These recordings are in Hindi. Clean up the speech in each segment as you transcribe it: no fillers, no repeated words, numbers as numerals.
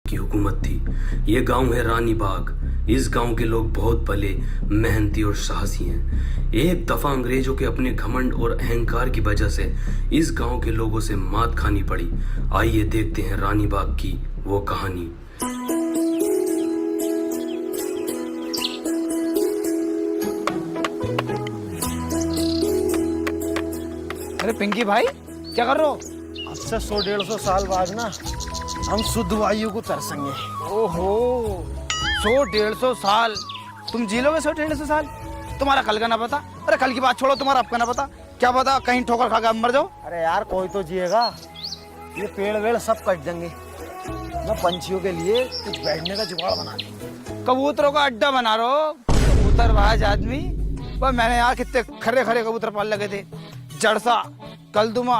की हुकूमत थी। ये गांव है रानी बाग। इस गांव के लोग बहुत भले, मेहनती और साहसी हैं। एक दफा अंग्रेजों के अपने घमंड और अहंकार की वजह से इस गांव के लोगों से मात खानी पड़ी। आइए देखते हैं रानी बाग की वो कहानी। अरे पिंकी भाई क्या कर रहे हो? अब से 100-150 साल बाद ना हम शुद्ध वायु को तरसेंगे। ओहो 100-150 साल तुम जी लोगे? 100-150 साल तुम्हारा कल का ना पता। अरे कल की बात छोड़ो, तुम्हारा अब का ना पता। क्या पता कहीं ठोकर खा के मर जाओ। अरे यार कोई तो जिएगा, ये पेड़ वेड़ सब कट देंगे ना। पंछियों के लिए कुछ बैठने का जुगाड़ बना दे। कबूतरों का अड्डा बना रहे हो? कबूतरबाज आदमी। पर मैंने यार कितने खरे खरे कबूतर पाल लगे थे। जड़सा, कलदुमा,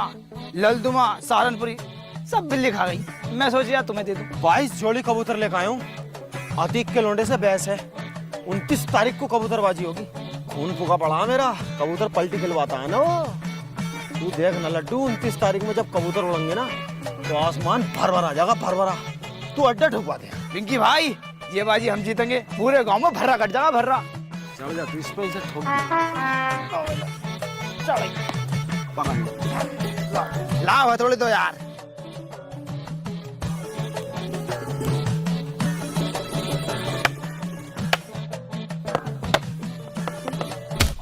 ललदुमा, सहारनपुरी सब बिल्ली खा गई। मैं सोच यार तुम्हें दे दूं। 22 जोड़ी कबूतर लेकर आया हूँ। अतीक के लोंडे से बहस है। 29 तारीख को कबूतरबाजी होगी। खून फूका पड़ा मेरा, कबूतर पलटी खिलवाता है ना वो। तू देख ना लड्डू, 29 तारीख में जब कबूतर उड़ेंगे ना तो आसमान भर भर आ जाएगा, भर भरा। तू अड्डा ठुकवा दे। पिंकी भाई ये बाजी हम जीतेंगे। पूरे गांव में भर्रा कट जाएगा, भर्रा। चल जा तू इस पे इसे ठोक। लाओ थोड़ी तो यार।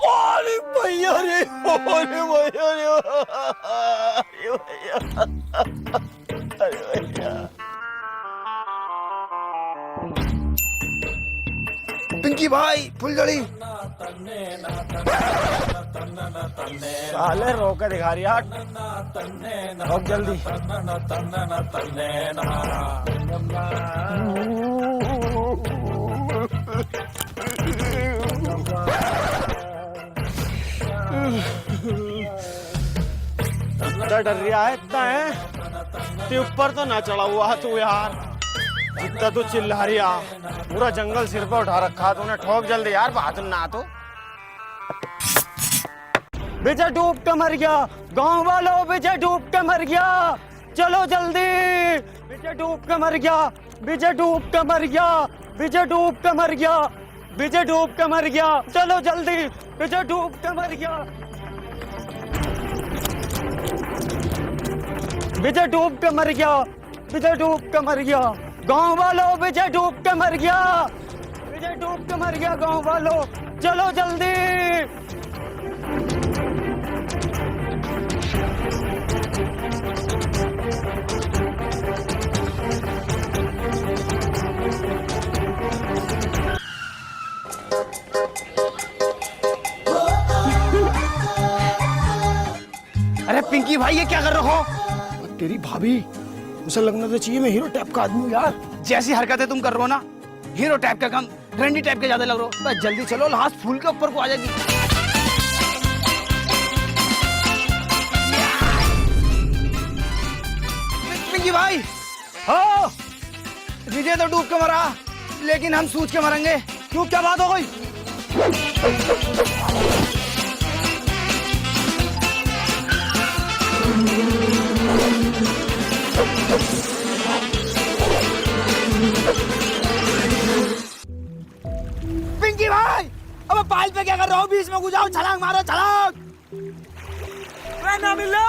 अरे भैया रे, अरे भैया रे, अरे भैया, अरे भैया। पिंकी भाई फुलझड़ी। साले रोक के दिखा रही यार। रोक जल्दी। इतना डर रहा है, इतना है। ते ऊपर तो ना चढ़ा हुआ है तू यार। जितना तू चिल्ला रही है, पूरा जंगल सिर पे उठा रखा तूने। ठोक जल्दी यार, बात ना तो। विजय डूब के मर गया, गांव वालों विजय डूब के मर गया, चलो जल्दी। विजय डूब के मर गया, विजय डूब के मर गया, विजय डूब के मर गया, विजय डूब के मर गया, चलो जल्दी। विजय डूब के मर गया, विजय डूब के मर गया, विजय डूब के मर गया, गांव वालों विजय डूब के मर गया, विजय डूब के मर गया, गांव वालों चलो जल्दी। अरे पिंकी भाई ये क्या कर रहे हो? तेरी भाभी, उसे लगना तो चाहिए मैं हीरो टाइप का आदमी हूँ यार। जैसी हरकतें तुम कर रहे हो ना, हीरो टाइप का कम ट्रेंडी टाइप के ज्यादा लग रहे हो। बस जल्दी चलो, लास्ट फूल के ऊपर को आ जाएगी। पिंकी भाई हो, विजय तो डूब के मरा, लेकिन हम सूझ के मरेंगे। क्यों, क्या बात हो गई? पिंकी भाई अब पाल पे क्या कर रहे हो? बीच में घुस जाओ, छलांग मारो, छलांग। ना मिलो।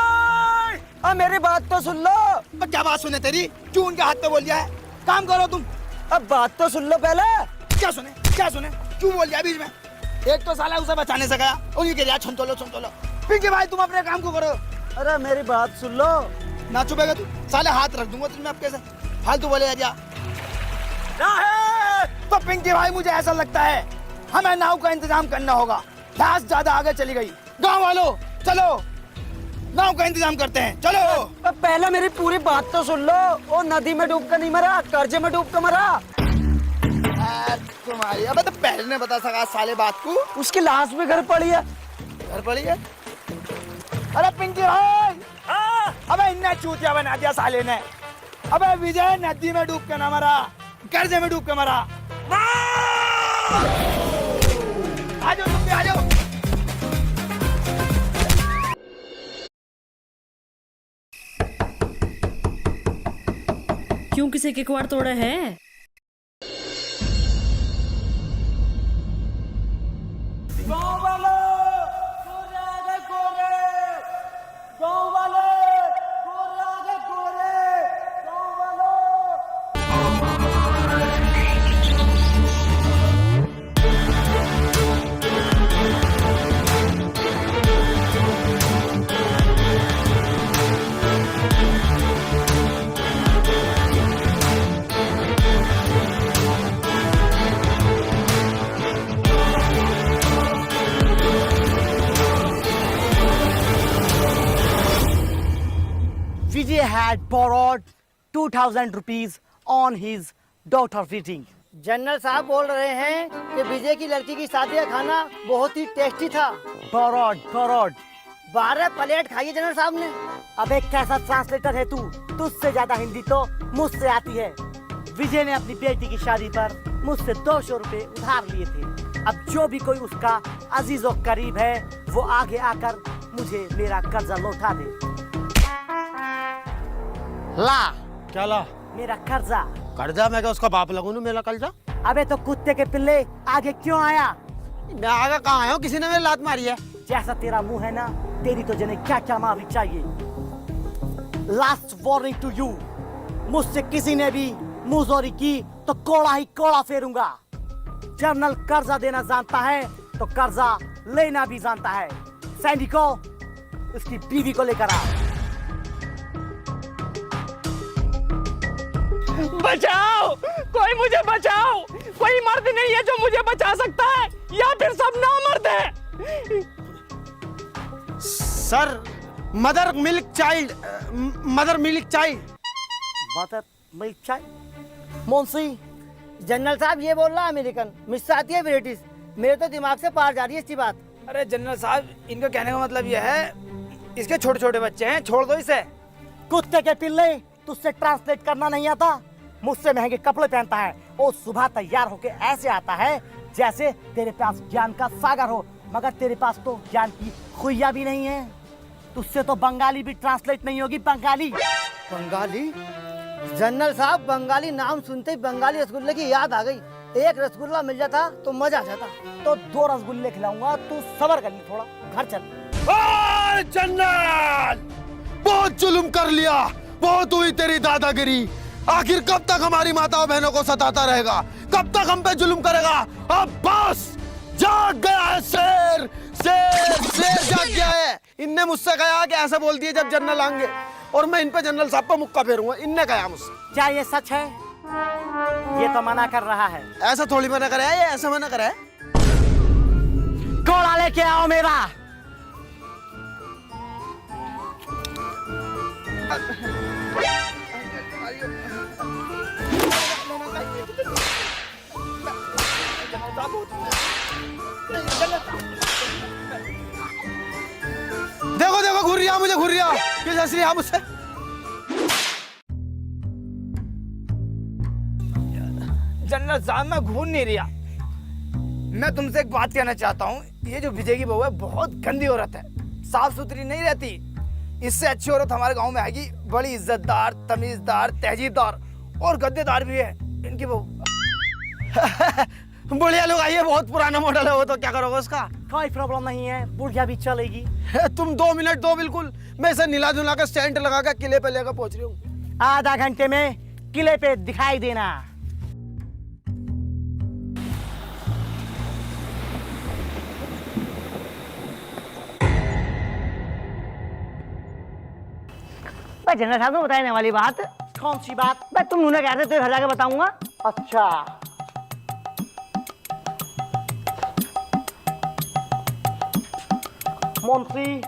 अब मेरी बात तो सुन लो। अब क्या बात सुने तेरी? क्यों उनके हाथ पे बोल दिया है? काम करो तुम। अब बात तो सुन लो पहले। क्या सुने, क्या सुने? क्यों बोल दिया बीच में? एक तो साला उसे बचाने से गया, उन्हीं के लिए छुन तो लो। पिंकी भाई तुम अपने काम को करो। अरे मेरी बात सुन लो। ना चुपेगा तू, साले हाथ रख दूंगा तुझमें। अब कैसे फालतू बोले जा? तो पिंकी भाई मुझे ऐसा लगता है हमें नाव का इंतजाम करना होगा। लाश ज्यादा आगे चली गई। गांव वालों चलो, नाव का इंतजाम करते हैं, चलो। अब पहले मेरी पूरी बात तो सुन लो। वो नदी में डूब कर नहीं मरा, कर्जे में डूब कर मरा। तुम्हारी अब तो पहले ने बता सका साले बात को। उसकी लाश भी घर पड़ी है। घर पड़ी है? अरे पिंकी भाई, अबे इन्हें चूतिया बना दिया साले ने। अबे विजय नदी में डूब के ना मरा, कर्जे में डूब के मरा। आ जाओ तुम भी, आ जाओ। क्यों किसी के किवाड़ तोड़ा है? Vijay had borrowed 2,000 rupees on his daughter's wedding. General साहब बोल रहे हैं कि विजय की लड़की की शादी का खाना बहुत ही टेस्टी था। Borrowed. 12 प्लेट खाई है जनरल साहब ने। अबे कैसा ट्रांसलेटर है तू? तुझसे ज्यादा हिंदी तो मुझसे आती है। विजय ने अपनी बेटी की शादी पर मुझसे 200 रुपए उधार लिए थे। अब जो भी कोई उसका अजीज और करीब है वो आगे आकर मुझे मेरा कर्जा लौटा दे। ला क्या ला? मेरा कर्जा। कर्जा? मैं क्या उसका बाप लगूं ना मेरा कर्जा? अबे तो कुत्ते के पिल्ले आगे क्यों आया? मैं आगे कहाँ आया हूँ? किसी ने मेरी लात मारी है। जैसा तेरा मुंह है ना, तेरी तो जने क्या क्या माफी चाहिए। लास्ट वार्निंग टू यू, मुझसे किसी ने भी मुंहजोरी की तो कोड़ा ही कोड़ा फेरूंगा। जनरल कर्जा देना जानता है तो कर्जा लेना भी जानता है। सैनिको, उसकी बीवी को लेकर आ। बचाओ, कोई मुझे बचाओ। कोई मर्द नहीं है जो मुझे बचा सकता है, या फिर सब नामर्द है। Sir, mother milk child. Mother milk चाय। मुंशी, जनरल साहब ये बोल रहा है अमेरिकन, मिस आती है ब्रिटिश। मेरे तो दिमाग से पार जा रही है इसकी बात। अरे जनरल साहब, इनका कहने का मतलब यह है, इसके छोटे छोटे बच्चे हैं, छोड़ दो इसे। कुत्ते के पिल्ले, तुझसे ट्रांसलेट करना नहीं आता? मुझसे महंगे कपड़े पहनता है और सुबह तैयार होके ऐसे आता है जैसे तेरे पास ज्ञान का सागर हो, मगर तेरे पास तो ज्ञान की खुइया भी नहीं है। तुझसे तो बंगाली भी ट्रांसलेट नहीं होगी। बंगाली? जनरल साहब, बंगाली नाम सुनते ही बंगाली रसगुल्ले की याद आ गई। एक रसगुल्ला मिल जाता तो मजा आ जाता। तो 2 रसगुल्ले खिलाऊंगा, तू सबर कर ली थोड़ा, घर चल। जनरल, बहुत जुल्म कर लिया, बहुत हुई तेरी दादागिरी। आखिर कब तक हमारी माताओं बहनों को सताता रहेगा? कब तक हम पे जुल्म करेगा? अब बस, जाग गया है शेर। शेर जाग गया है। इनने मुझसे कहा कि ऐसा बोल दिए जब जनरल आएंगे, और मैं इन पे जनरल साहब पे मुक्का फेरूंगा। इनने कहा मुझसे। क्या ये सच है? ये तो मना कर रहा है। ऐसा थोड़ी मना करे है, ये ऐसा मना करे है। घोड़ा लेके आओ मेरा। देखो देखो, घूर रहा मुझे, घूर रहा। किस हंस रही मुझसे? जनरल साहब, मैं घूर नहीं रहा। मैं तुमसे एक बात कहना चाहता हूँ। ये जो विजय की बहू है, बहुत गंदी औरत है, साफ सुथरी नहीं रहती। इससे अच्छी औरत हमारे गांव में आएगी, बड़ी इज्जतदार, तमीजदार, तहजीबदार और गद्देदार भी है इनकी बहू। बुढ़िया लोग आइए, बहुत पुराना मॉडल है वो, तो क्या करोगे उसका? कोई प्रॉब्लम नहीं है, बुढ़िया भी चलेगी। तुम 2 मिनट दो, बिल्कुल। मैं इसे नीला धुला के स्टैंड लगा के किले पे लेकर पहुंच रही हूँ। आधा घंटे में किले पे दिखाई देना। जनरल साहब को बताने वाली बात। कौन सी बात? मैं तुम उन्हें कहते तो घर जाके बताऊंगा। अच्छा, मुंशी,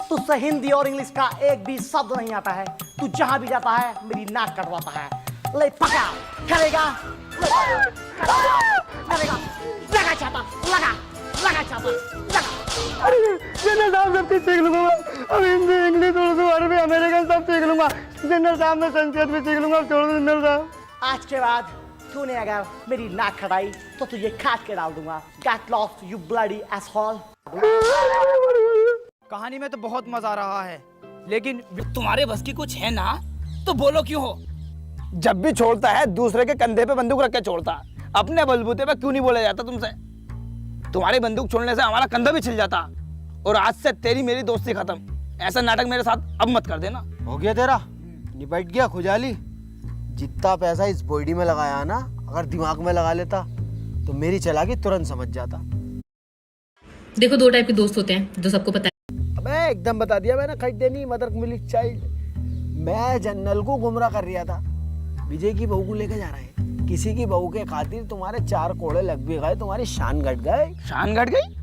तुझसे हिंदी और इंग्लिश का एक भी शब्द नहीं आता है। तू जहां भी जाता है मेरी नाक कटवाता है। ले पका, करेगा, करेगा, लगा चाहता, लगा चाहता, लगा। जनरल साहब सब सीख लूंगा। अब हिंदी, इंग्लिश, उर्दू, अरबी, अमेरिकन सब सीख लूंगा। जनरल साहब मैं संस्कृत भी सीख लूंगा। छोड़ दो जनरल साहब। आज के बाद तूने अगर मेरी नाक खटाई तो तुझे काट के डाल दूंगा। Get lost, you bloody asshole। कहानी में तो बहुत मजा आ रहा है, लेकिन तुम्हारे बस की कुछ है ना, तो बोलो क्यों हो? जब भी छोड़ता है दूसरे के कंधे पे बंदूक रख के छोड़ता है। अपने बलबूते पे क्यों नहीं बोला जाता तुमसे? तुम्हारी बंदूक छोड़ने से हमारा कंधा भी छिल जाता। और आज से तेरी मेरी दोस्ती खत्म। ऐसा नाटक मेरे साथ अब मत कर देना। हो गया तेरा, निपट गया खुजाली। जितना पैसा इस बॉडी में लगाया ना, अगर दिमाग में लगा लेता तो मेरी चालाकी तुरंत समझ जाता। देखो, दो टाइप के दोस्त होते हैं जो सबको पता है। अबे एकदम बता दिया मैंने, खरीदेनी मदर मिल्क चाइल्ड। मैं जनरल को गुमराह कर रहा था, विजय की बहू को लेके जा रहे हैं। किसी की बहू के खातिर तुम्हारे 4 कोड़े लग भी गए, तुम्हारी शान घट गए। शान घट गई,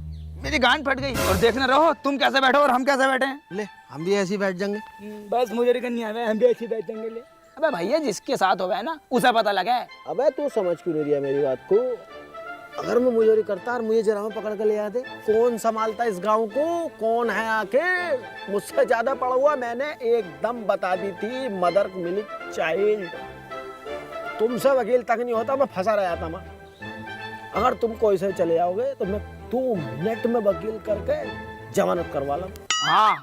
मेरी गांड फट गई। और देखने रहो तुम कैसे बैठो और हम कैसे बैठे हैं। ले हम भी ऐसे ही बैठ जाएंगे। बस मुझे करनी है, हम भी ऐसे बैठ जाएंगे। ले अबे भैया, जिसके साथ हो गया ना उसे पता लगा है। अबे तू समझ क्यों नहीं रहा मेरी बात को? अगर मैं मुजोरी करता और मुझे जरा में पकड़ कर ले आते, कौन संभालता इस गांव को? कौन है आखिर? मुझसे ज्यादा पड़ा हुआ मैंने एकदम बता दी थी, मदर मिल्क चाइल्ड। तुमसे वकील तक नहीं होता, मैं फंसा रहा था। मैं अगर तुम कोई से चले जाओगे तो मैं 2 मिनट में वकील करके जमानत करवा लूं। हाँ,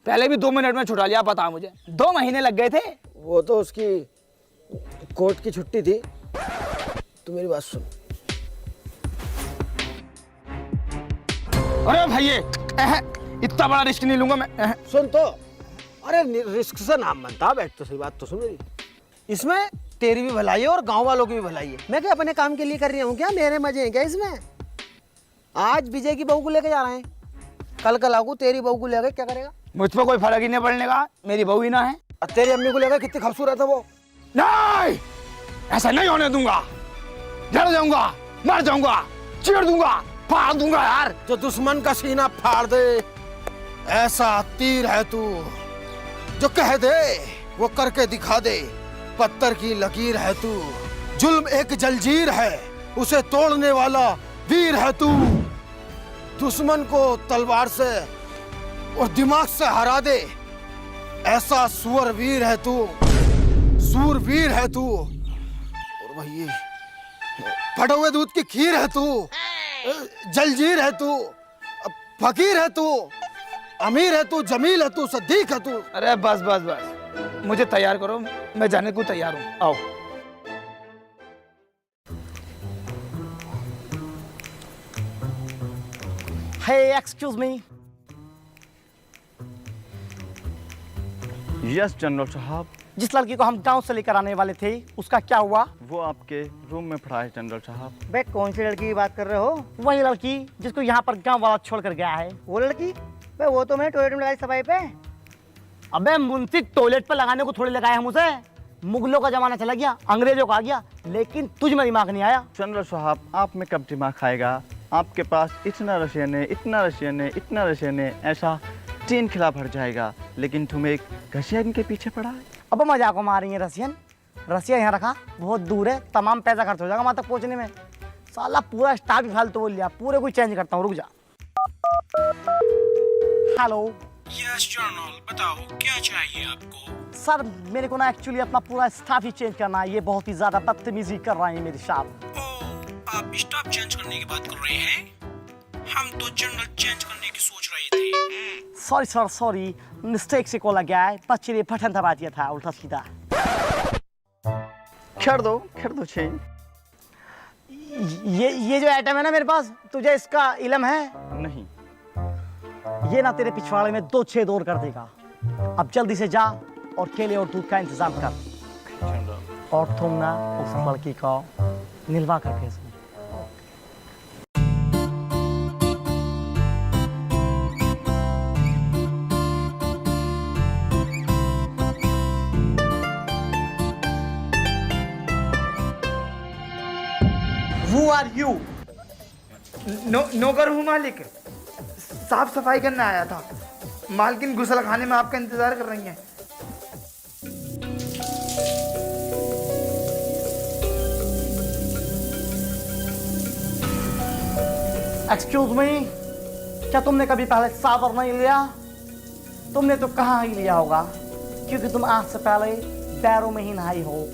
पहले भी 2 मिनट में छुड़ा लिया। पता मुझे 2 महीने लग गए थे। वो तो उसकी कोर्ट की छुट्टी थी। तू मेरी बात सुन। अरे भैया, इतना बड़ा रिस्क नहीं लूंगा मैं। सुन तो, अरे रिस्क से नाम बनता। बैठ तो सही बात तो सुन मेरी। इसमें तेरी भी भलाई है और गांव वालों की भी भलाई है। मैं क्या अपने काम के लिए कर रही हूँ क्या? मेरे मजे हैं क्या इसमें? आज विजय की बहू को लेके जा रहे हैं, कल लागू तेरी बहू को लेके क्या करेगा? मुझ पर कोई फर्क ही नहीं पड़ने का, मेरी बहू ही ना है। और तेरी अम्मी को लेकर कितनी खूबसूरत है वो। नहीं, ऐसा नहीं होने दूंगा। जल जाऊंगा, मर जाऊंगा, चीर दूंगा, फाड़ दूंगा यार। जो दुश्मन का सीना फाड़ दे, ऐसा तीर है तू। जो कह दे वो करके दिखा दे, पत्थर की लकीर है तू। जुल्म एक जंजीर है, उसे तोड़ने वाला वीर है तू। दुश्मन को तलवार से और दिमाग से हरा दे, ऐसा सूरवीर है तू। सूरवीर है तू। और भाई फटे हुए दूध की खीर है तू। जलजीर है तू, फकीर है तू, अमीर है तू, जमील है तू, सदीक है तू। अरे बस बस बस, मुझे तैयार करो, मैं जाने को तैयार हूँ। आओ। Hey, excuse me. Yes general साहब। जिस लड़की को हम गांव से लेकर आने वाले थे, उसका क्या हुआ? वो आपके रूम में पड़ा है जनरल साहब। बे कौन सी लड़की की बात कर रहे हो? वही लड़की जिसको यहाँ पर गांव वाला छोड़ कर गया है। वो लड़की? बे वो तो मैंने टॉयलेट में लगाई सफाई पे। अबे मुंशी, टॉयलेट पे लगाने को थोड़ी लगाया हम उसे। मुगलों का जमाना चला गया, अंग्रेजों का आ गया, लेकिन तुझ में दिमाग नहीं आया। जनरल साहब, आप में कब दिमाग खाएगा? आपके पास इतना रशियन है, इतना रशियन है, इतना रशियन है, ऐसा 3 खिला भर जाएगा, लेकिन तुम एक रशियन के पीछे पड़ा है। अब मजाक को मार रही है रशियन? रसिया यहाँ रखा, बहुत दूर है, तमाम पैसा खर्च हो जाएगा वहाँ तक पहुँचने में। साला पूरा स्टाफ ही फालतू बोल लिया, पूरे को चेंज करता हूँ, रुक जा। हेलो। यस जनरल, बताओ क्या चाहिए आपको? सर मेरे को ना एक्चुअली अपना पूरा स्टाफ ही चेंज करना है। ये बहुत ही ज्यादा बदतमीजी कर रहे हैं मेरे साथ। ओह, आप स्टाफ चेंज करने की बात कर रहे हैं? हम तो जनरल चेंज करने की सोच रहे थे। सॉरी सर, सॉरी, मिस्टेक से कॉल गया है। बच्चे ने पठन दबा दिया था उल्टा सीधा। कर दो चेंज। ये जो आइटम है ना मेरे पास, तुझे इसका इल्म है? नहीं। ये ना तेरे पिछवाड़े में 2 छेद और कर देगा। अब जल्दी से जा और केले और दूध का इंतजाम कर। और तुम ना उस लड़की को निलवा कर भेजो। Who are you? नौकर हूँ मालिक, साफ सफाई करने आया था। मालकिन गुसल खाने में आपका इंतजार कर रही हैं। एक्सक्यूज मी, क्या तुमने कभी पहले सावर नहीं लिया? तुमने तो कहाँ ही लिया होगा, क्योंकि तुम आज से पहले बैरों में ही नहाई हो।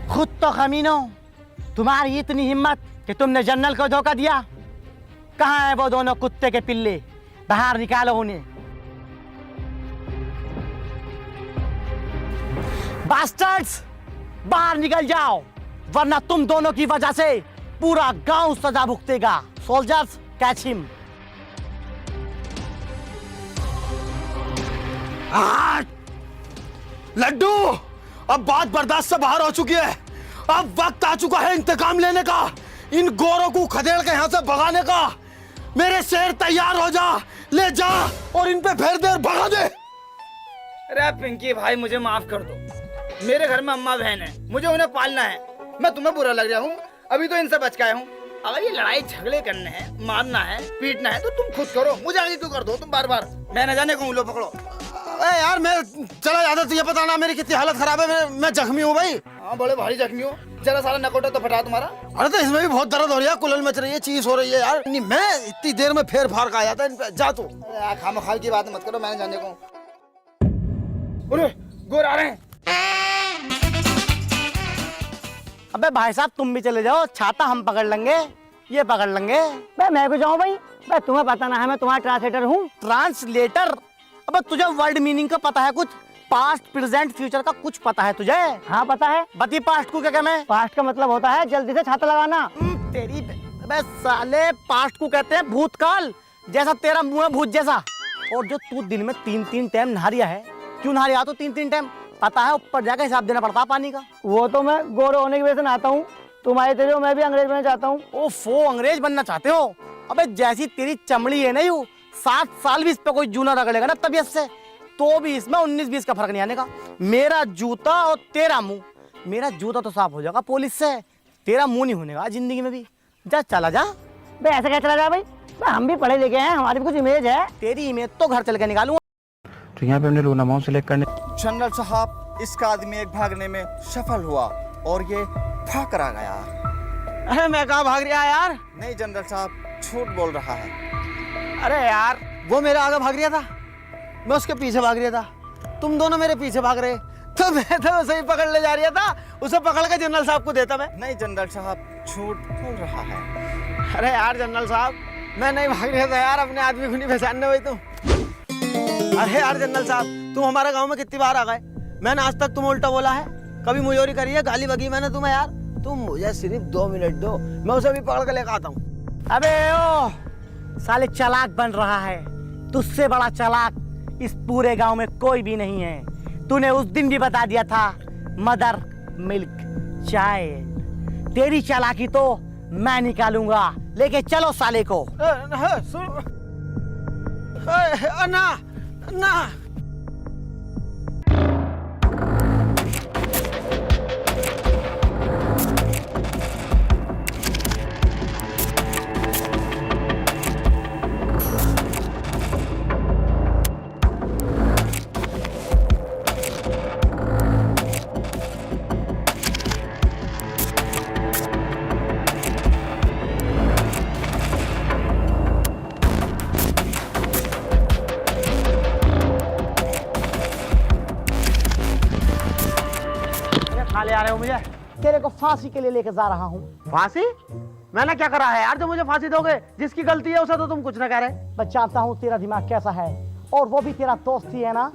खुद तो कमीनो, तुम्हारी इतनी हिम्मत कि तुमने जनरल को धोखा दिया। कहाँ है वो दोनों कुत्ते के पिल्ले? बाहर निकालो उन्हें। बास्टर्ड्स, बाहर निकल जाओ, वरना तुम दोनों की वजह से पूरा गांव सजा भुगतेगा। Soldiers, catch him. लड्डू, अब बात बर्दाश्त से बाहर हो चुकी है। अब वक्त आ चुका है इंतकाम लेने का, इन गोरों को खदेड़ के यहाँ से भगाने का। मेरे शेर तैयार हो जा, ले जा और इन पे फेर दे, भगा दे। अरे पिंकी भाई, मुझे माफ कर दो। मेरे घर में अम्मा बहन है, मुझे उन्हें पालना है। मैं तुम्हें बुरा लग रहा हूँ, अभी तो इनसे बच के आया हूँ। अगर ये लड़ाई झगड़े करने हैं, मारना है, पीटना है तो तुम खुद करो, मुझे आगे क्यों कर दो तुम बार बार। मैं न जाने कहूँ, लो पकड़ो। अरे यार, मैं चला जाता, तुझे पता ना मेरी कितनी हालत खराब है। मैं जख्मी हूँ भाई। हाँ, बड़े भारी जख्मी हो। जरा सारा नकोटा तो फटा तुम्हारा। अरे तो इसमें भी बहुत दर्द हो रही है, कुलल मच रही है, चीज हो रही है यार। नहीं, मैं इतनी देर में फेर फार का आया था इन पे। जा तू। खामखाल की बात मत करो, मैंने जाने को। अरे गोर आ रहे हैं। अबे भाई साहब, तुम भी चले जाओ, छाता हम पकड़ लेंगे, ये पकड़ लेंगे। मैं क्यों जाऊँ भाई? तुम्हें पता ना है मैं तुम्हारा ट्रांसलेटर हूँ। ट्रांसलेटर? अबे तुझे वर्ड मीनिंग का पता है कुछ? पास्ट, प्रेजेंट, फ्यूचर का कुछ पता है तुझे? हाँ पता है। बती पास्ट को क्या मैं? पास्ट का मतलब होता है जल्दी से छाता लगाना। तेरी अबे साले, पास्ट को कहते हैं भूतकाल, जैसा तेरा मुंह है भूत जैसा। और जो तू दिन में 3-3 टाइम नहा रिया है, क्यों नहा रिया? तो 3-3 टाइम पता है, ऊपर जाकर हिसाब देना पड़ता है पानी का। वो तो मैं गोरे होने की वजह से नहाता हूँ, तुम्हारे तेरे मैं भी अंग्रेज बनना चाहता हूँ। ओफो, अंग्रेज बनना चाहते हो? अबे जैसी तेरी चमड़ी है ना, यू 7 साल भी इस पे कोई जूना रगड़ेगा ना तबीयत से, तो भी इसमें 19-20 का फर्क नहीं आने का। मेरा जूता और तेरा मुंह, मेरा जूता तो साफ हो जाएगा पुलिस से, तेरा मुंह नहीं होने का जिंदगी में भी। जा, चला जा। बे ऐसा क्या चला जा भाई? हम भी पढ़े लिखे हैं, हमारी भी कुछ इमेज है। तेरी इमेज तो घर चल के निकालूंगा। तो यहाँ पे हमने लोन अमाउंट सेलेक्ट करने। जनरल साहब, इसका आदमी एक भागने में सफल हुआ और ये भाग कर आ गया। अरे मैं कहाँ भाग रहा यार? नहीं जनरल साहब, झूठ बोल रहा है। अरे यार, वो मेरे आगे भाग रहा था, मैं उसके पीछे भाग रहा था, तुम दोनों मेरे पीछे भाग रहे, तो मैं तो उसे ही पकड़ ले जा रहा था। उसे पकड़ के जनरल साहब को देता मैं। नहीं जनरल साहब, झूठ बोल रहा है। अरे यार जनरल साहब, मैं नहीं भाग रहा था यार, अपने आदमी को नहीं पहचानने हुई तुम। अरे यार जनरल साहब, तुम हमारे गांव में कितनी बार आ गए, मैंने आज तक तुम उल्टा बोला है? कभी मुजोरी करी है, गाली बगी मैंने तुम्हें यार? तुम मुझे सिर्फ 2 मिनट दो, मैं उसे भी पकड़ के लेकर आता हूँ। अबे ओ साले, चालाक बन रहा है, तुझसे बड़ा चालाक इस पूरे गांव में कोई भी नहीं है। तूने उस दिन भी बता दिया था, मदर मिल्क चाइल्ड। तेरी चालाकी तो मैं निकालूंगा, लेके चलो साले को। ना ना, ले आ रहे हो मुझे? तेरे को फांसी के लिए लेके जा रहा हूँ। फांसी? मैंने क्या करा है यार जो मुझे फांसी दोगे? जिसकी गलती है उसे तो तुम कुछ ना कह रहे। मैं जानता हूँ तेरा दिमाग कैसा है, और वो भी तेरा दोस्त ही है ना।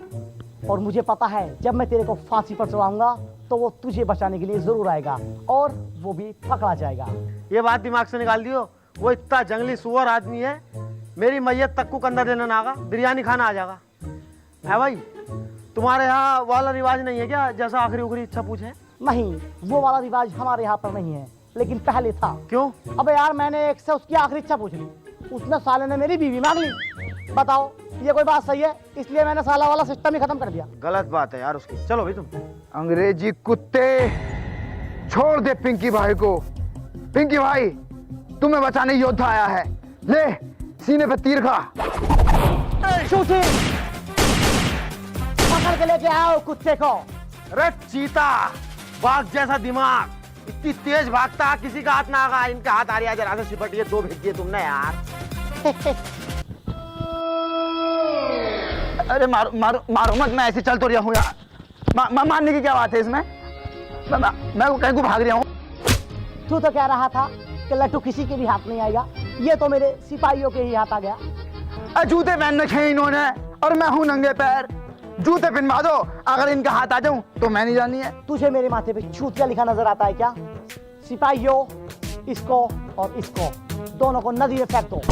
और मुझे पता है जब मैं तेरे को फांसी पर चढ़ाऊंगा तो वो तुझे बचाने के लिए जरूर आएगा, और वो भी पकड़ा जाएगा। ये बात दिमाग से निकाल दियो, वो इतना जंगली सुअर आदमी है, मेरी मैयत तक को कंधा देने ना आगा, बिरयानी खाना आ जाएगा। है भाई, तुम्हारे यहाँ वाला रिवाज नहीं है क्या, जैसा आखिरी उखरी इच्छा पूछे? नहीं, वो वाला रिवाज हमारे यहाँ पर नहीं है, लेकिन पहले था। क्यों? अबे यार, मैंने एक से उसकी आखिरी इच्छा पूछ ली, उसने साले ने मेरी बीवी मांग ली। बताओ ये कोई बात सही है? इसलिए मैंने साला वाला सिस्टम ही खत्म कर दिया। गलत बात है यार उसकी। चलो भाई तुम। अंग्रेजी कुत्ते, छोड़ दे पिंकी भाई को। पिंकी भाई, तुम्हें बचाने योद्धा आया है, ले सीने पे तीर खा। पकड़ के लेके आओ कुत्ते को। अरे चीता, बाघ जैसा दिमाग, इतनी तेज भागता, किसी का हाथ ना आगा। इनके हाथ आ रही है, जरा से सिपटिए, 2 भेज दिए तुमने यार। अरे मारो मारो मारो मत, मैं ऐसे चल तो रहा हूँ यार। मानने की क्या बात है इसमें? मैं कहीं को भाग रहा हूँ। तू तो कह रहा था कि लट्टू किसी के भी हाथ नहीं आएगा, ये तो मेरे सिपाहियों के ही हाथ आ गया। जूते पहन रखे हैं इन्होंने और मैं हूँ नंगे पैर। जूते पहनवा दो, अगर इनका हाथ आ जाऊं तो मैं नहीं जानी है। तुझे मेरे माथे पे छूतिया लिखा नजर आता है क्या? सिपाहियों, इसको और इसको दोनों को नदी में फेंक दो।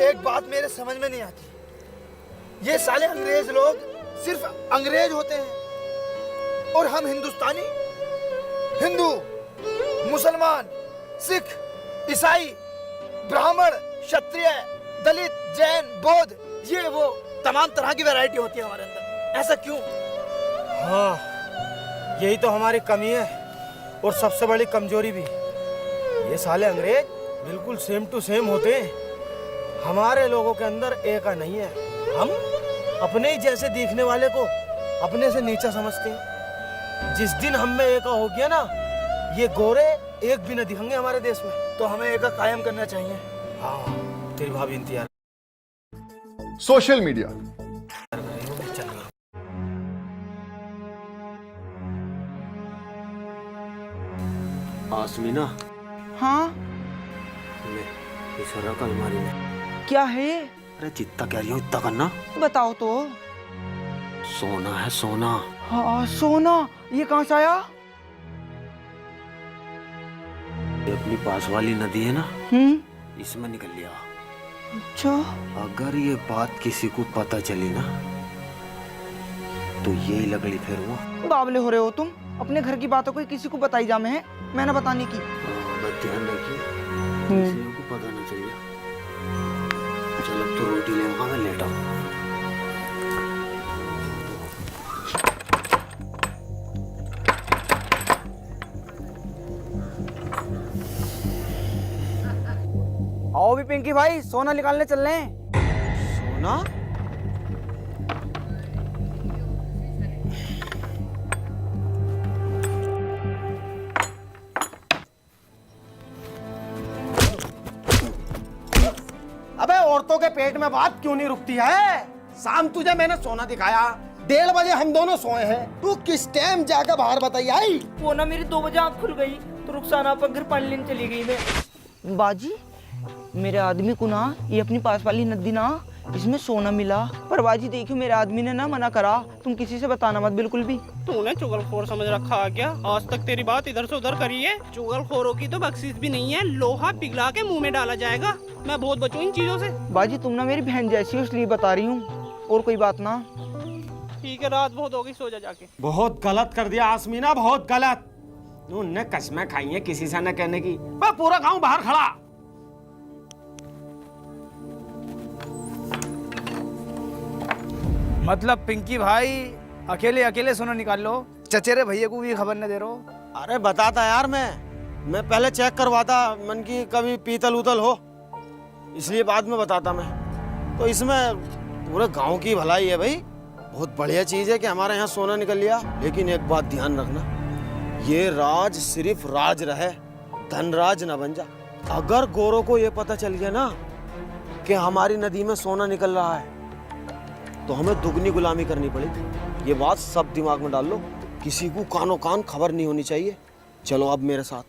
एक बात मेरे समझ में नहीं आती, ये साले अंग्रेज लोग सिर्फ अंग्रेज होते हैं और हम हिंदुस्तानी, हिंदू, मुसलमान, सिख, ईसाई, ब्राह्मण, क्षत्रिय, दलित, जैन, बौद्ध, ये वो तमाम तरह की वैरायटी होती है हमारे अंदर। ऐसा क्यों? हाँ, यही तो हमारी कमी है और सबसे बड़ी कमजोरी भी। ये साले अंग्रेज बिल्कुल सेम टू सेम होते हैं, हमारे लोगों के अंदर एक नहीं है। हम अपने ही जैसे दिखने वाले को अपने से नीचा समझते हैं। जिस दिन हम में एक हो गया ना, ये गोरे एक भी न दिखेंगे हमारे देश में। तो हमें एक कायम करना चाहिए। हाँ, तेरी भाभी इंतजार सोशल मीडिया। आसमीना, हाँ इस रख अलमारी में क्या है? अरे जितना कह रही हो इतना करना। बताओ तो। सोना है सोना। हाँ सोना, ये कहाँ से आया? ये अपनी पास वाली नदी है ना, इसमें निकल लिया। अच्छा, अगर ये बात किसी को पता चली ना तो यही लगड़ी फिर हुआ। बावले हो रहे हो तुम, अपने घर की बातों को किसी को बताई जा में है, मैंने बताने की। ध्यान रखिए किसी को पता ना चलिए। चल अब तो रोटी ले आऊंगा, मैं लेटा हूँ। आओ भी पिंकी भाई, सोना निकालने चल रहे हैं। सोना? अबे औरतों के पेट में बात क्यों नहीं रुकती है? शाम तुझे मैंने सोना दिखाया, 1:30 बजे हम दोनों सोए हैं, तू किस टाइम जाकर बाहर बताई आई? वो ना मेरी 2 बजे आँख खुल गई तो रुखसाना पर घर पानी लेने चली गई मैं। बाजी, मेरे आदमी को ना ये अपनी पास वाली नदी ना, इसमें सोना मिला। पर बाजी देखियो, मेरे आदमी ने ना मना करा, तुम किसी से बताना मत बिल्कुल भी। तूने चुगलखोर समझ रखा है क्या? आज तक तेरी बात इधर से उधर करी है। चुगलखोरों की तो बख्शीश भी नहीं है, लोहा पिघला के मुंह में डाला जाएगा। मैं बहुत बचूं इन चीजों से। बाजी तुम ना मेरी बहन जैसी हो, इसलिए बता रही हूँ, और कोई बात ना। ठीक है, रात बहुत हो गई, सो जा जाके। बहुत गलत कर दिया आसमीना, बहुत गलत। उनने कसमें खाई है किसी से न कहने की। पूरा गांव बाहर खड़ा। मतलब पिंकी भाई अकेले अकेले सोना निकाल लो, चचेरे भैया को भी खबर न दे रहो। अरे बताता यार, मैं पहले चेक करवाता मन की कभी पीतल उतल हो, इसलिए बाद में बताता मैं। तो इसमें पूरे गांव की भलाई है भाई, बहुत बढ़िया चीज है कि हमारे यहाँ सोना निकल लिया। लेकिन एक बात ध्यान रखना, ये राज सिर्फ राज रहे, धनराज न बन जा। अगर गोरों को ये पता चल गया ना कि हमारी नदी में सोना निकल रहा है तो हमें दुगनी गुलामी करनी पड़ेगी। ये बात सब दिमाग में डाल लो, किसी को कानो कान खबर नहीं होनी चाहिए। चलो अब मेरे साथ।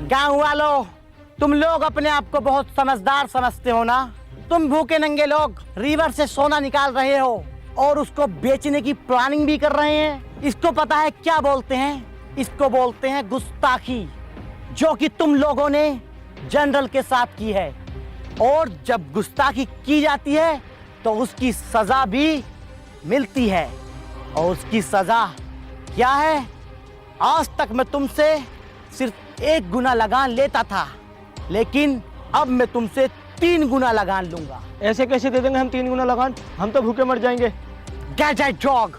गांव वालों, तुम लोग अपने आप को बहुत समझदार समझते हो ना। तुम भूखे नंगे लोग रिवर से सोना निकाल रहे हो और उसको बेचने की प्लानिंग भी कर रहे हैं। इसको पता है क्या बोलते हैं? इसको बोलते हैं गुस्ताखी, जो कि तुम लोगों ने जनरल के साथ की है। और जब गुस्ताखी की जाती है तो उसकी सजा भी मिलती है। और उसकी सजा क्या है? आज तक मैं तुमसे सिर्फ 1 गुना लगान लेता था, लेकिन अब मैं तुमसे 3 गुना लगान लूंगा। ऐसे कैसे दे देंगे हम 3 गुना लगान? हम तो भूखे मर जाएंगे। Get a dog!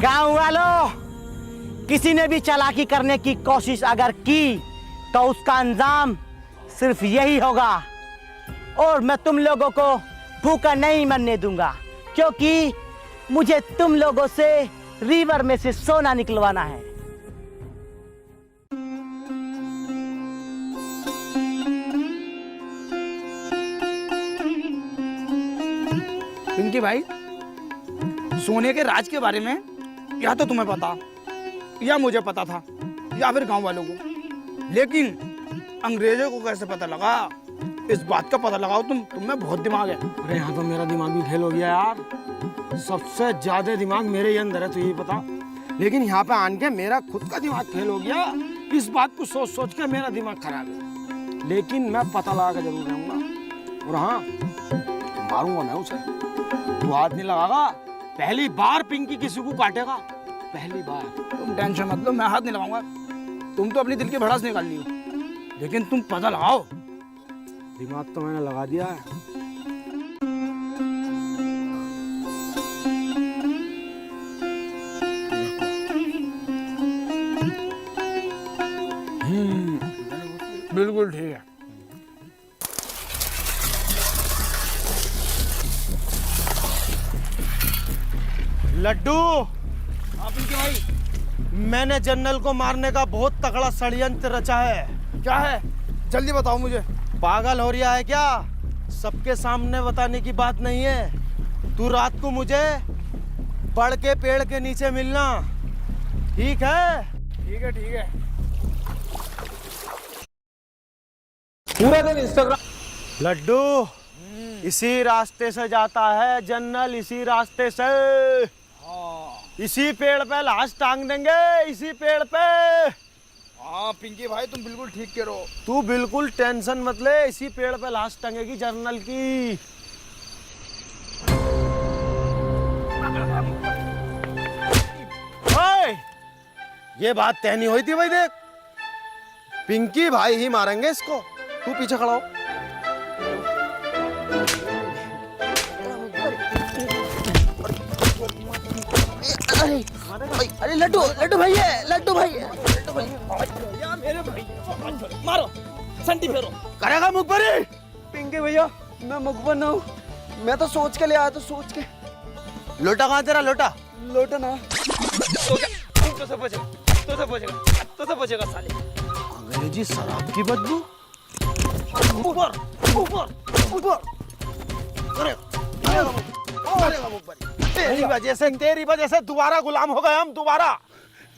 गांव वालों, किसी ने भी चालाकी करने की कोशिश अगर की तो उसका अंजाम सिर्फ यही होगा। और मैं तुम लोगों को भूखा नहीं मरने दूंगा, क्योंकि मुझे तुम लोगों से रिवर में से सोना निकलवाना है। पिंकी भाई, सोने के राज के बारे में या तो तुम्हें पता या मुझे पता था या फिर गांव वालों को, लेकिन अंग्रेजों को कैसे पता लगा? इस बात का पता लगाओ तुम में बहुत दिमाग है। अरे यहाँ तो मेरा दिमाग भी फेल हो गया यार। सबसे ज्यादा दिमाग मेरे ही अंदर है, तो यही पता। लेकिन यहाँ पे आन के मेरा खुद का दिमाग फेल हो गया। इस बात को सोच सोच के मेरा दिमाग खराब है। लेकिन मैं पता लगा के जरूर रहूंगा। और हाँ, मारूंगा मैं उसे। तू हाथ नहीं लगागा। पहली बार पिंकी किसी को काटेगा, पहली बार। तुम टेंशन मत लो, मैं हाथ नहीं लगाऊंगा। तुम तो अपनी दिल की भड़ास निकाल ली हो, लेकिन तुम पता लगाओ। दिमाग तो मैंने लगा दिया है। बिल्कुल ठीक है। लड्डू, आप इनके भाई, मैंने जनरल को मारने का बहुत तगड़ा षड्यंत्र रचा है। क्या है? जल्दी बताओ मुझे। पागल हो रहा है क्या? सबके सामने बताने की बात नहीं है। तू रात को मुझे बड़ के पेड़ के नीचे मिलना, ठीक है? ठीक है, ठीक है। पूरा दिन इंस्टाग्राम। लड्डू, इसी रास्ते से जाता है जनरल, इसी रास्ते से। इसी पेड़ पे लाश टांग देंगे, इसी पेड़ पे। हाँ पिंकी भाई, तुम बिल्कुल ठीक कह रहे हो। तू बिल्कुल टेंशन मत ले, इसी पेड़ पे लाश टंगेगी जनरल की। ओए, ये बात तय नहीं हुई थी भाई। देख, पिंकी भाई ही मारेंगे इसको। तू पीछे खड़ा हो। अरे लड्डू भाई है, लड्डू भाई है। मेरे भाई, मारो, संटी फेरो। करेगा मुखबरी? पिंकी भैया, मैं मुखबर ना हूँ। मैं तो सोच के ले आया, तो सोच के। लोटा कहाँ तेरा? लोटा लोटा ना। तो से बचेगा साले। अंग्रेजी शराब की बदबू। ऊपर ऊपर ऊपर। तेरी वजह से दोबारा गुलाम हो गए हम, दोबारा।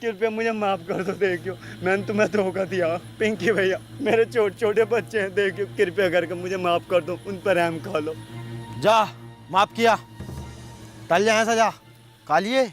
कृपया मुझे माफ कर दो। देखियो, मैंने तुम्हें धोखा दिया। पिंकी भैया, मेरे छोटे छोटे बच्चे हैं। देखियो, कृपया करके मुझे माफ कर दो। उन पर रहम खा लो। जा, माफ किया। टल जाए सजा कालिए।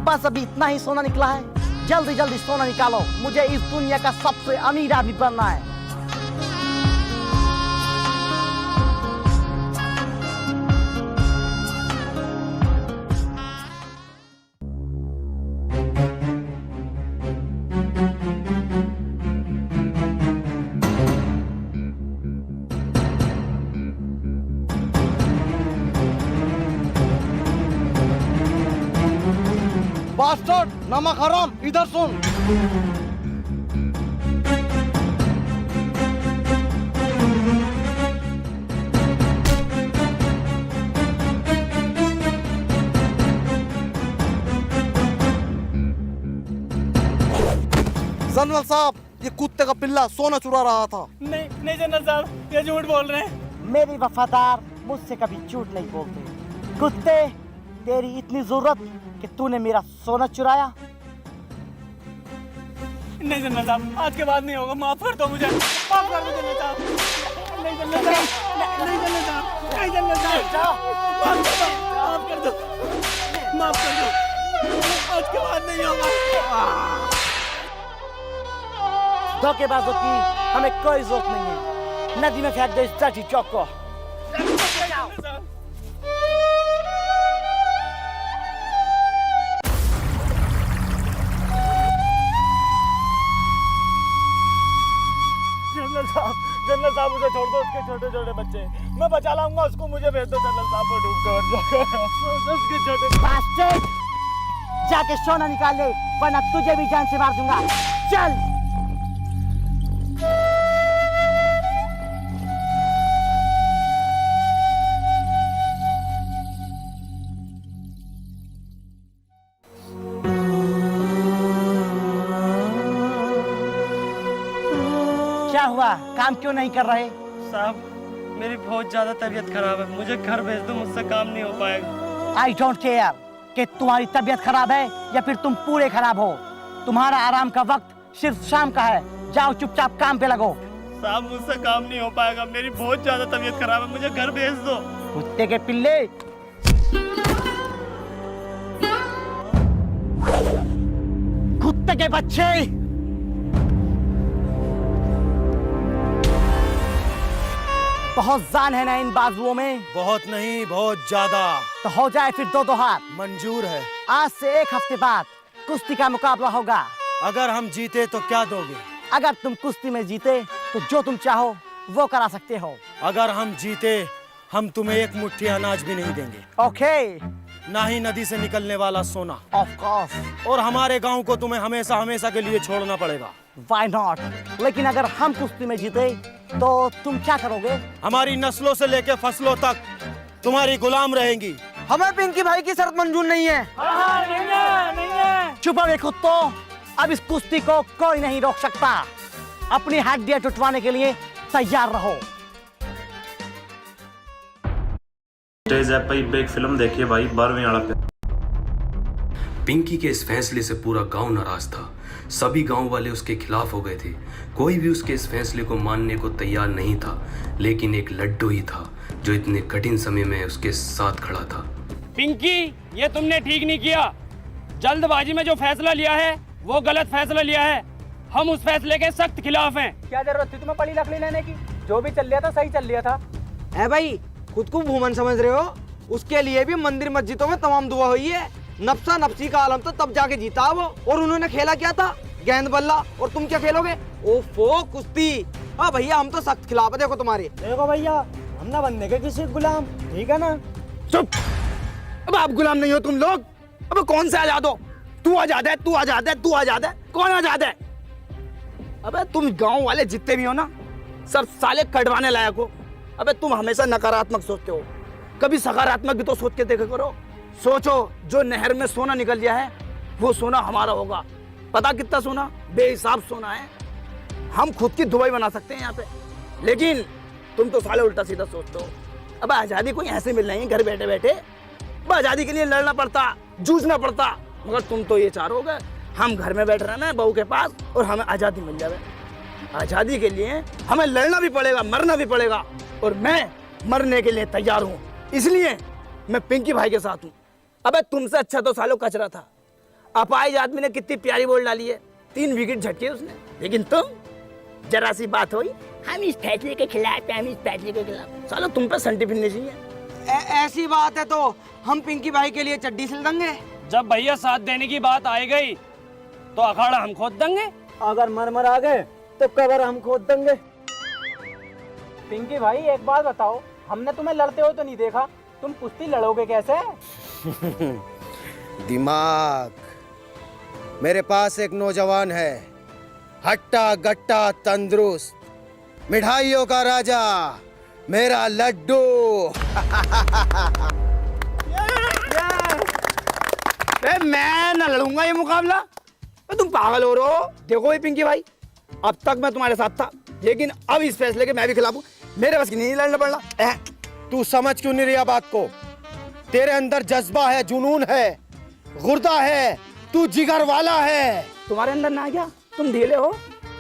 बस अभी इतना ही सोना निकला है। जल्दी जल्दी सोना निकालो, मुझे इस दुनिया का सबसे अमीर आदमी बनना है। बास्टर्ड, नमक हराम, इधर सुन। जनरल साहब, ये कुत्ते का पिल्ला सोना चुरा रहा था। नहीं जनरल साहब, ये झूठ बोल रहे हैं। मेरी वफादार मुझसे कभी झूठ नहीं बोलते। कुत्ते, तेरी इतनी जरूरत कि तूने मेरा सोना चुराया? नहीं जनरल साहब, आज के बाद नहीं होगा, माफ कर दो मुझे, माफ कर दो जनरल साहब। नहीं जनरल साहब, नहीं जनरल साहब, नहीं जनरल साहब, माफ कर दो, माफ कर दो, आज के बाद नहीं होगा। धोखेबाजों की हमें कोई जरूरत नहीं है। नदी में फेंक दो इस चाची चौक को। जनरल साहब उसे छोड़ दो, उसके छोटे छोटे बच्चे, मैं बचा लाऊंगा उसको, मुझे भेज दो जनरल साहब, वो डूब कर उसके छोटे। बास्टर्ड, जाके सोना निकाल ले, वरना तुझे भी जान से मार दूंगा। चल। क्या हुआ, काम क्यों नहीं कर रहे? साहब, मेरी बहुत ज्यादा तबीयत खराब है, मुझे घर भेज दो, मुझसे काम नहीं हो पाएगा। आई डोंट केयर कि तुम्हारी तबीयत खराब है या फिर तुम पूरे खराब हो। तुम्हारा आराम का वक्त सिर्फ शाम का है। जाओ चुपचाप काम पे लगो। साहब, मुझसे काम नहीं हो पाएगा, मेरी बहुत ज्यादा तबीयत खराब है, मुझे घर भेज दो। कुत्ते के पिल्ले, कुत्ते के बच्चे, बहुत जान है ना इन बाजुओं में? बहुत नहीं, बहुत ज्यादा। तो हो जाए फिर दो दो हाथ। मंजूर है। आज से एक हफ्ते बाद कुश्ती का मुकाबला होगा। अगर हम जीते तो क्या दोगे? अगर तुम कुश्ती में जीते तो जो तुम चाहो वो करा सकते हो। अगर हम जीते, हम तुम्हें एक मुट्ठी अनाज भी नहीं देंगे। ओके। ना ही नदी से निकलने वाला सोना। Of course. और हमारे गांव को तुम्हें हमेशा हमेशा के लिए छोड़ना पड़ेगा। Why not? लेकिन अगर हम कुश्ती में जीते तो तुम क्या करोगे? हमारी नस्लों से लेकर फसलों तक तुम्हारी गुलाम रहेंगी। हमें पिंकी भाई की शर्त मंजूर नहीं है। नहीं है। चुप रहो कुत्तों, अब इस कुश्ती को कोई नहीं रोक सकता। अपनी हड्डियां टुटवाने के लिए तैयार रहो। स्टेज ऐप पर एक फिल्म देखिए भाई, 12वीं आला पे। पिंकी के इस फैसले से पूरा गांव नाराज था। सभी गांव वाले उसके खिलाफ हो गए थे। कोई भी उसके इस फैसले को मानने को तैयार नहीं था। लेकिन एक लड्डू ही था जो इतने कठिन समय में उसके साथ खड़ा था। पिंकी, ये तुमने ठीक नहीं किया। जल्दबाजी में जो फैसला लिया है वो गलत फैसला लिया है। हम उस फैसले के सख्त खिलाफ हैं। क्या जरूरत थी तुम्हें पड़ी लकड़ी लेने की? जो भी चल लिया था सही चल लिया था। है भाई, खुद को भूमन समझ रहे हो? उसके लिए भी मंदिर मस्जिदों में तमाम दुआ हुई है। नफ्सा नफ्सी का आलम तो तब जाके जीता वो। और उन्होंने खेला क्या था? गेंद बल्ला। और तुम क्या खेलोगे? ओफो, कुश्ती। हाँ भैया, हम तो सख्त खिलाफ है। देखो तुम्हारे। देखो भैया, हम ना बनने के किसी गुलाम, ठीक है ना? चुप। अब आप गुलाम नहीं हो तुम लोग। अब कौन से आजाद हो? तू आजाद है, तू आजाद है, तू आजाद है। कौन आजाद है? अबे तुम गांव वाले जितने भी हो ना, सब साले कटवाने लायक हो। अबे तुम हमेशा नकारात्मक सोचते हो, कभी सकारात्मक भी तो सोच के देखा करो। सोचो, जो नहर में सोना निकल गया है वो सोना हमारा होगा। पता कितना सोना? बेहिसाब सोना है। हम खुद की दुबई बना सकते हैं यहाँ पे। लेकिन तुम तो साले उल्टा सीधा सोचते हो। अब आजादी कोई ऐसे मिल रही है घर बैठे बैठे। अब आजादी के लिए लड़ना पड़ता, जूझना पड़ता। मगर तुम तो ये चाहोगे हम घर में बैठ रहना है बहू के पास और हमें आजादी मिल जाए। आजादी के लिए हमें लड़ना भी पड़ेगा, मरना भी पड़ेगा। और मैं मरने के लिए तैयार हूँ। इसलिए मैं पिंकी भाई के साथ हूँ। अबे तुमसे अच्छा तो सालों कचरा था। अपाहिज आदमी ने कितनी प्यारी बॉल डाली है, 3 विकेट झटके उसने। लेकिन तुम, जरा सी बात हुई, हम इस फैसले के खिलाफ हैं, हम इस फैसले के खिलाफ। सालो तुम पे संटी फिरनी चाहिए। ऐसी बात है तो हम पिंकी भाई के लिए चड्डी सिल देंगे। जब भैया साथ देने की बात आई गई तो अखाड़ा हम खोद देंगे। अगर मर आ गए तो कबर हम खोद देंगे। पिंकी भाई एक बात बताओ, हमने तुम्हें लड़ते हो तो नहीं देखा, तुम कुश्ती लड़ोगे कैसे? दिमाग। मेरे पास एक नौजवान है, हट्टा गट्टा तंदुरुस्त, मिठाइयों का राजा, मेरा लड्डू। मैं ना लड़ूंगा ये मुकाबला। तुम पागल हो रहे हो। देखो ये पिंकी भाई, अब तक मैं तुम्हारे साथ था, लेकिन अब इस फैसले के मैं भी खिलाफ हूँ। मेरे बस की नहीं लड़ना पड़ना। तू समझ क्यों नहीं रहा बात को? तेरे अंदर जज्बा है, जुनून है, गुर्दा है, तू जिगर वाला है। तुम्हारे अंदर ना क्या, तुम ढीले हो।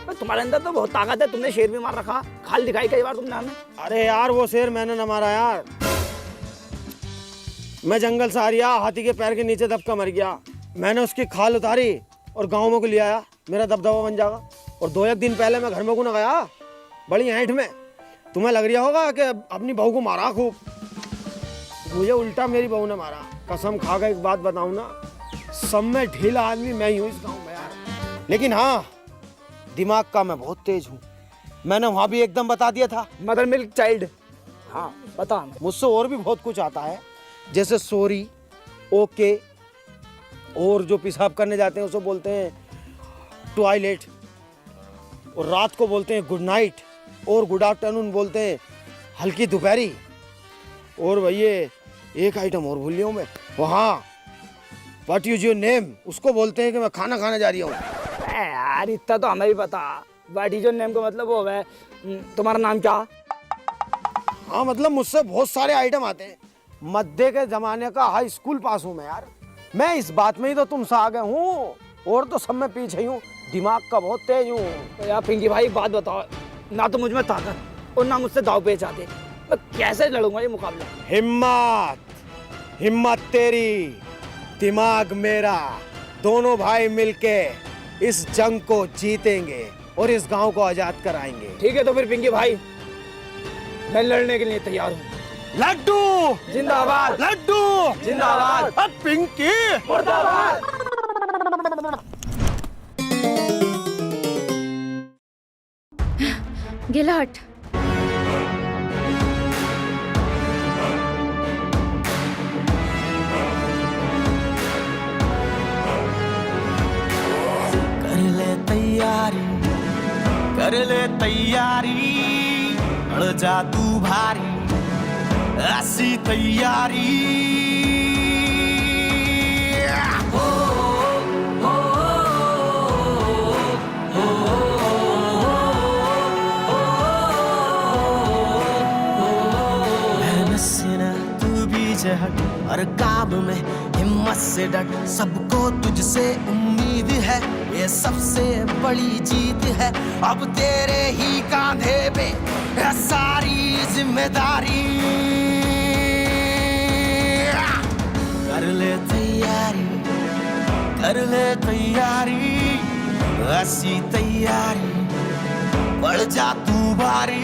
तुम्हारे अंदर तो बहुत ताकत है, तुमने शेर भी मार रखा, खाल दिखाई कई बार तुमने हमें। अरे यार वो शेर मैंने न मारा यार, मैं जंगल से आ रिया, हाथी के पैर के नीचे दबका मर गया। मैंने उसकी खाल उतारी और गाँव में को ले आया, मेरा दबदबा बन जाएगा। और 2-1 दिन पहले मैं घर में को न गया, बड़ी ऐंठ में। तुम्हें लग रहा होगा कि अपनी बहू को मारा खूब, मुझे उल्टा मेरी बहू ने मारा। कसम खा के एक बात बताऊं ना, सब में ढीला आदमी मैं ही हूँ इस गाँव में यार। लेकिन हाँ, दिमाग का मैं बहुत तेज हूँ। मैंने वहाँ भी एकदम बता दिया था, मदर मिल्क चाइल्ड। हाँ बता। मुझसे और भी बहुत कुछ आता है, जैसे सॉरी, ओके, और जो पेशाब करने जाते हैं उसे बोलते हैं टॉयलेट, और रात को बोलते हैं गुड नाइट, और गुड आफ्टरनून बोलते हैं हल्की दोपहरी। और भैया एक आइटम और भूल लिया हूँ मैं, वहाँ व्हाट इज योर नेम, उसको बोलते हैं कि मैं खाना खाने जा रही हूँ। यार इतना तो हमें भी पता, व्हाट इज योर नेम का मतलब वो है तुम्हारा नाम क्या? हाँ मतलब मुझसे बहुत सारे आइटम आते हैं। मध्य के जमाने का हाई स्कूल पास हूँ मैं यार। मैं इस बात में ही तो तुमसे आगे हूँ, और तो सब में पीछे ही हूँ, दिमाग का बहुत तेज हूँ। तो यार पिंकी भाई बात बताओ, ना तो मुझ में ताकत और ना मुझसे दाव पेच आते, मैं कैसे लड़ूंगा ये मुकाबला? हिम्मत, हिम्मत तेरी, दिमाग मेरा, दोनों भाई मिलके इस जंग को जीतेंगे और इस गांव को आजाद कराएंगे। ठीक है तो फिर पिंकी भाई, मैं लड़ने के लिए तैयार हूँ। लड्डू जिंदाबाद, लड्डू जिंदाबाद, अब पिंकी मुर्दाबाद। गिलहट। कर ले तैयारी, अड़ जा तू भारी, ऐसी तैयारी। तू पीछे हट और काम में हिम्मत से डट, सबको तुझसे उम्मीद है, ये सबसे बड़ी जीत है। अब तेरे ही कांधे पे है सारी जिम्मेदारी। कर ले तैयारी, कर ले तैयारी, ऐसी तैयारी, बढ़ जा तू भारी।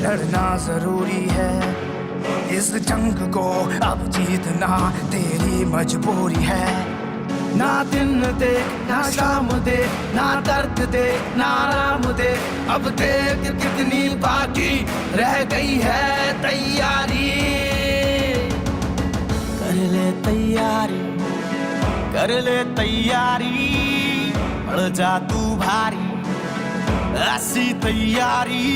लड़ना जरूरी है, इस जंग को अब जीतना तेरी मजबूरी है। ना दिन दे ना शाम दे, ना दर्द दे ना आराम दे, अब देख कितनी बाकी रह गई है तैयारी। कर ले तैयारी, कर ले तैयारी, बढ़ जा तू भारी, ऐसी तैयारी।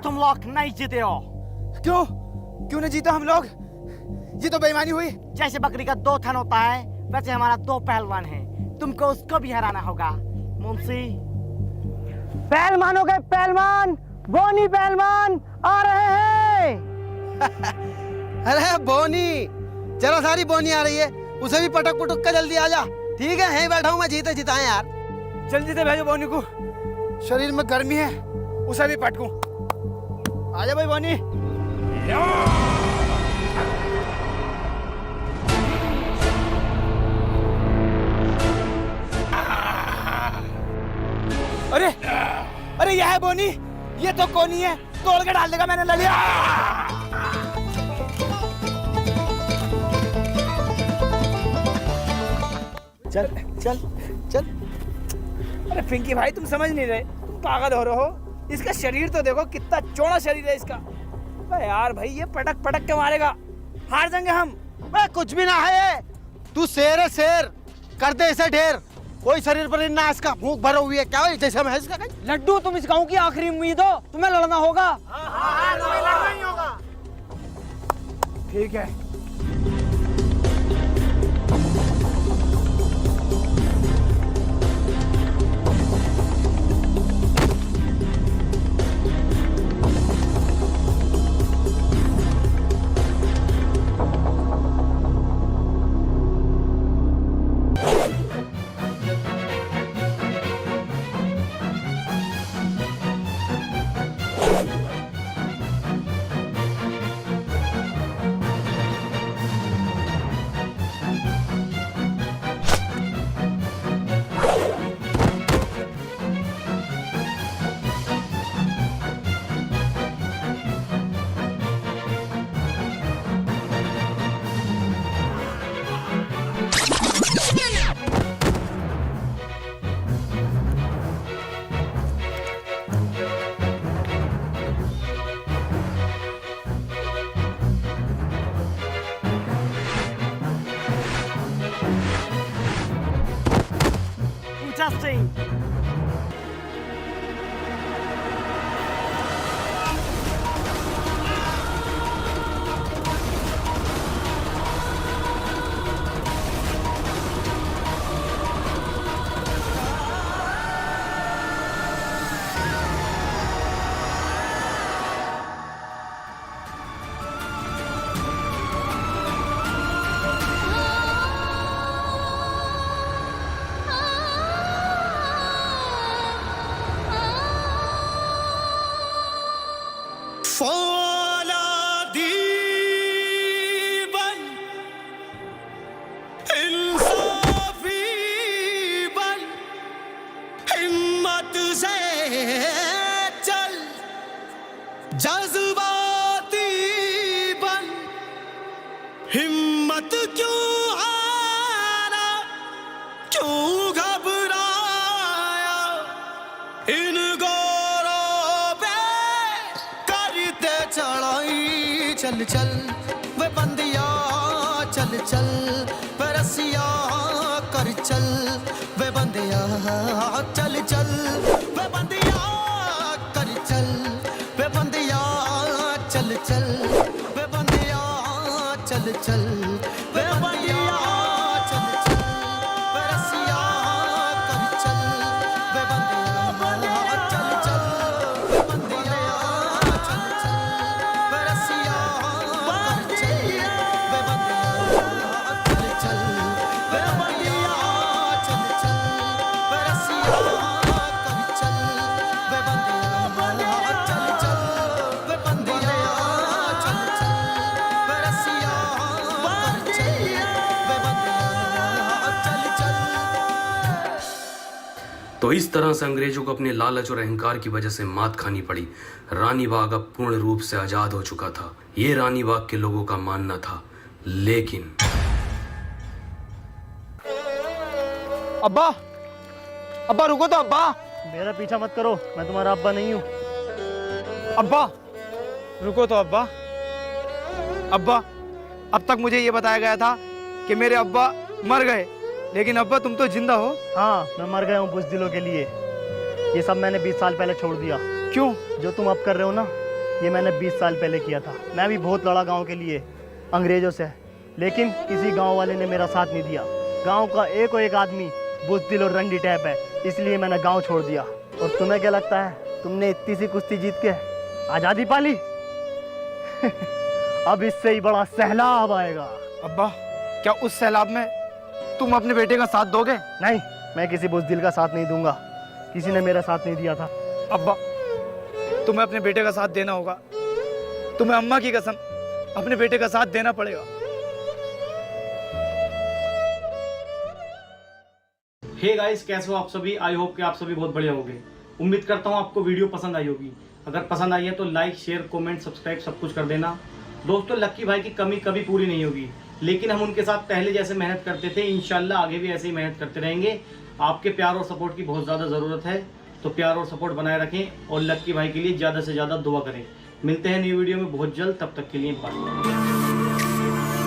तुम लोग नहीं जीते हो। क्यों क्यों नहीं जीता हम लोग? ये तो बेईमानी हुई। जैसे बकरी का 2 थन होता है वैसे हमारा 2 पहलवान है, तुमको उसको भी हराना होगा। मुंशी पहलवान हो गए, पहलवान बोनी पहलवान आ रहे हैं। अरे बोनी, जरा सारी बोनी आ रही है, उसे भी पटक पुटक कर जल्दी आ जा। ठीक है, यहीं बैठा हूँ मैं, जीते जिताए यार। जल्दी से भेजो बोनी को, शरीर में गर्मी है, उसे भी पटकूं। आजा भाई बोनी। अरे अरे यह है बोनी, ये तो कोनी है, तोड़ के डाल देगा, मैंने ले लिया। चल चल चल। अरे पिंकी भाई तुम समझ नहीं रहे, तुम पागल हो रहे हो। इसका शरीर तो देखो, कितना चौड़ा शरीर है इसका। अरे यार भाई ये पटक पटक के मारेगा, हार जाएंगे हम। कुछ भी ना है, तू शेर है शेर, कर दे इसे ढेर। कोई शरीर पर ना इसका, भूख भरा हुई है क्या है जैसे हम है इसका। लड्डू तुम इस गांव की आखिरी उम्मीद हो, तुम्हें लड़ना होगा। लड़ना ही होगा। ठीक है। Interesting. जज्बाती बन, हिम्मत क्यों हारा, क्यों घबराया, इन गोरों पे करते चढ़ाई। चल चल वे बंदिया, चल चल वे रसिया, कर चल वे बंदिया, चल चल वे बंदिया, कर चल वे बंदिया, चल चल वे बंदिया, चल चल वे बंदिया, चल चल वे रसिया, कर चल वे बंदिया, चल चल वे बंदिया, चल चल वे रसिया, कर चल वे बंदिया, चल चल वे बंदिया, चल चल वे रसिया, कर चल वे बंदिया, चल चल वे बंदिया, चल चल वे रसिया, कर चल वे बंदिया, चल चल। तो इस तरह से अंग्रेजों को अपने लालच और अहंकार की वजह से मात खानी पड़ी। रानी बाग अब पूर्ण रूप से आजाद हो चुका था, ये रानी बाग के लोगों का मानना था। लेकिन अब्बा, अब्बा रुको तो अब्बा। मेरा पीछा मत करो, मैं तुम्हारा अब्बा नहीं हूँ। अब्बा रुको तो अब्बा। अब्बा अब तक मुझे ये बताया गया था कि मेरे अब्बा मर गए, लेकिन अब्बा तुम तो जिंदा हो। हाँ, मैं मर गया हूँ बुज़दिलों के लिए। ये सब मैंने 20 साल पहले छोड़ दिया। क्यों? जो तुम अब कर रहे हो ना, ये मैंने 20 साल पहले किया था। मैं भी बहुत लड़ा गांव के लिए अंग्रेज़ों से, लेकिन किसी गांव वाले ने मेरा साथ नहीं दिया। गांव का एक आदमी बुज़दिल और रंडी टाइप है, इसलिए मैंने गांव छोड़ दिया। और तुम्हें क्या लगता है, तुमने इतनी सी कुश्ती जीत के आज़ादी पाली? अब इससे ही बड़ा सैलाब आएगा। अब्बा, क्या उस सैलाब में तुम अपने बेटे का साथ दोगे? नहीं, मैं किसी बुज़दिल का साथ नहीं दूंगा। किसी ने मेरा साथ नहीं दिया था। अब्बा, तुम्हें अपने बेटे का साथ देना होगा। तुम्हें अम्मा की कसम अपने बेटे का साथ देना पड़ेगा। हे गाइस, कैसे हो आप सभी? आई होप कि आप सभी बहुत बढ़िया होंगे। उम्मीद करता हूँ आपको वीडियो पसंद आई होगी। अगर पसंद आई है तो लाइक, शेयर, कमेंट, सब्सक्राइब सब कुछ कर देना। दोस्तों, लक्की भाई की कमी कभी पूरी नहीं होगी, लेकिन हम उनके साथ पहले जैसे मेहनत करते थे, इंशाल्लाह आगे भी ऐसे ही मेहनत करते रहेंगे। आपके प्यार और सपोर्ट की बहुत ज़्यादा ज़रूरत है, तो प्यार और सपोर्ट बनाए रखें और लक्की भाई के लिए ज़्यादा से ज़्यादा दुआ करें। मिलते हैं न्यू वीडियो में बहुत जल्द, तब तक के लिए बाय।